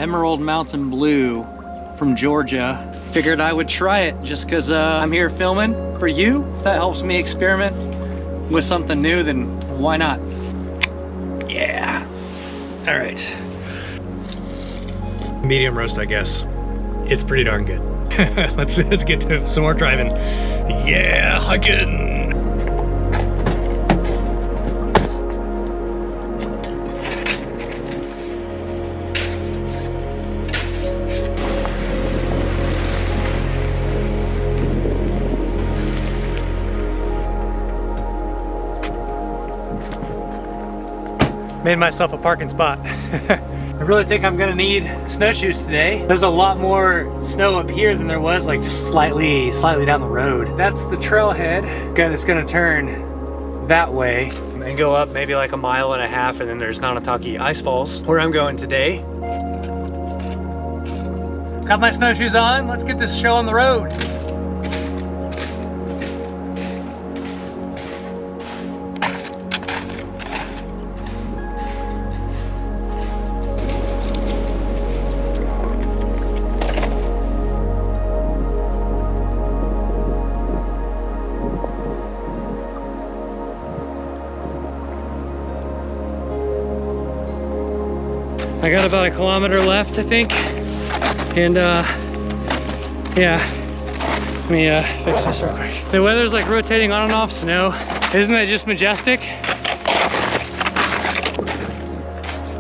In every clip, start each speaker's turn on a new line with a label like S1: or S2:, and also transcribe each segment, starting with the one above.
S1: Emerald Mountain Blue from Georgia. Figured I would try it just because I'm here filming for you. If that helps me experiment with something new, then why not? Yeah. All right. Medium roast, I guess. It's pretty darn good. let's get to some more driving. Yeah, hiking. Made myself a parking spot. I really think I'm gonna need snowshoes today. There's a lot more snow up here than there was like just slightly down the road. That's the trailhead. It's gonna turn that way and go up maybe like 1.5 miles, and then there's Nanataki Ice Falls, where I'm going today. Got my snowshoes on. Let's get this show on the road. I got about 1 kilometer left, I think. And yeah, let me fix this real quick. The weather's like rotating on and off snow. Isn't that just majestic?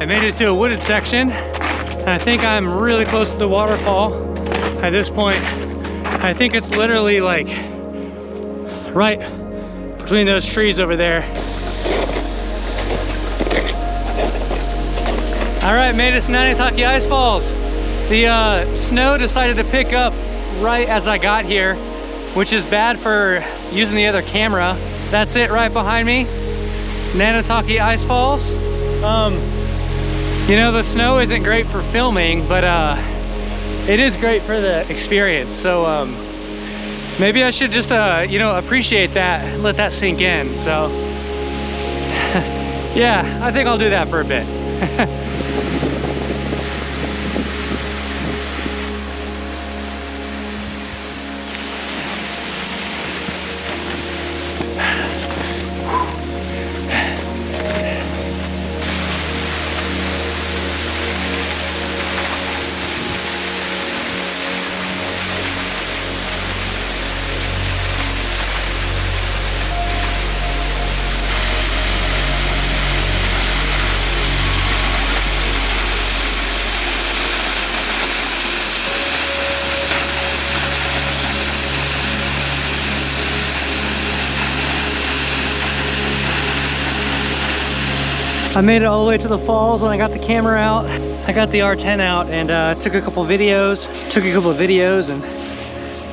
S1: I made it to a wooded section, and I think I'm really close to the waterfall at this point. I think it's literally like right between those trees over there. All right, made it to Nanataki Ice Falls. The snow decided to pick up right as I got here, which is bad for using the other camera. That's it right behind me, Nanataki Ice Falls. You know, the snow isn't great for filming, but it is great for the experience. So maybe I should just, you know, appreciate that and let that sink in. So yeah, I think I'll do that for a bit. I made it all the way to the falls, and I got the camera out. I got the R10 out and took a couple videos. And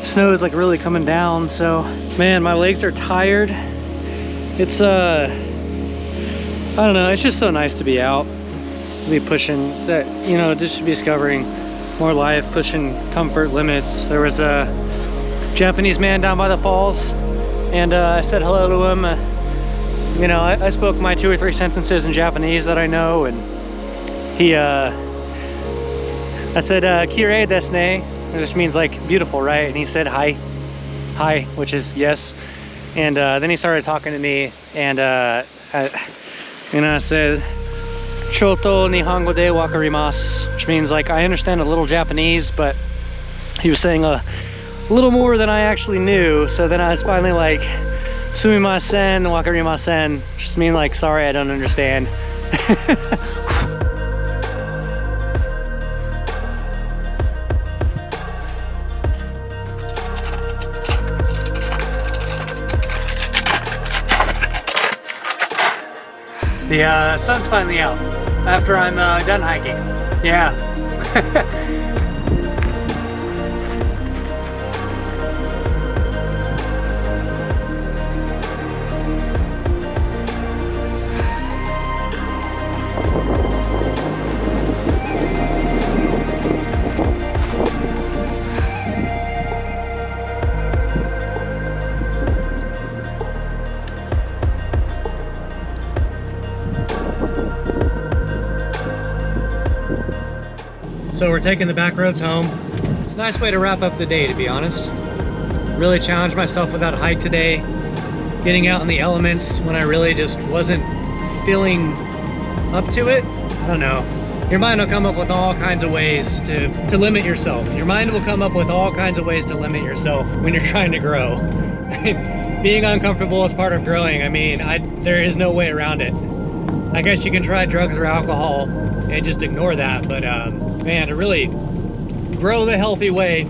S1: snow is like really coming down. So man, my legs are tired. It's I don't know, it's just so nice to be out, to be pushing that, you know, just discovering more life, pushing comfort limits. There was a Japanese man down by the falls, and I said hello to him. You know, I spoke my 2 or 3 sentences in Japanese that I know, and he, I said, "Kirei desu ne," which means like beautiful, right? And he said, "Hi," which is yes. And then he started talking to me, and I said, "Choto nihongo de wakarimasu," which means like I understand a little Japanese, but he was saying a little more than I actually knew. So then I was finally like, "Sumimasen, wakarimasen," just mean like sorry, I don't understand. The sun's finally out after I'm done hiking. Yeah. So we're taking the back roads home. It's a nice way to wrap up the day, to be honest. Really challenged myself with that hike today. Getting out in the elements when I really just wasn't feeling up to it. I don't know. Your mind will come up with all kinds of ways to limit yourself. Your mind will come up with all kinds of ways to limit yourself when you're trying to grow. Being uncomfortable is part of growing. I mean, there is no way around it. I guess you can try drugs or alcohol and just ignore that, but man, to really grow the healthy way,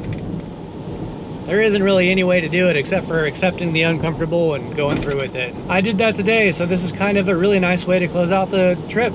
S1: there isn't really any way to do it except for accepting the uncomfortable and going through with it. I did that today, so this is kind of a really nice way to close out the trip.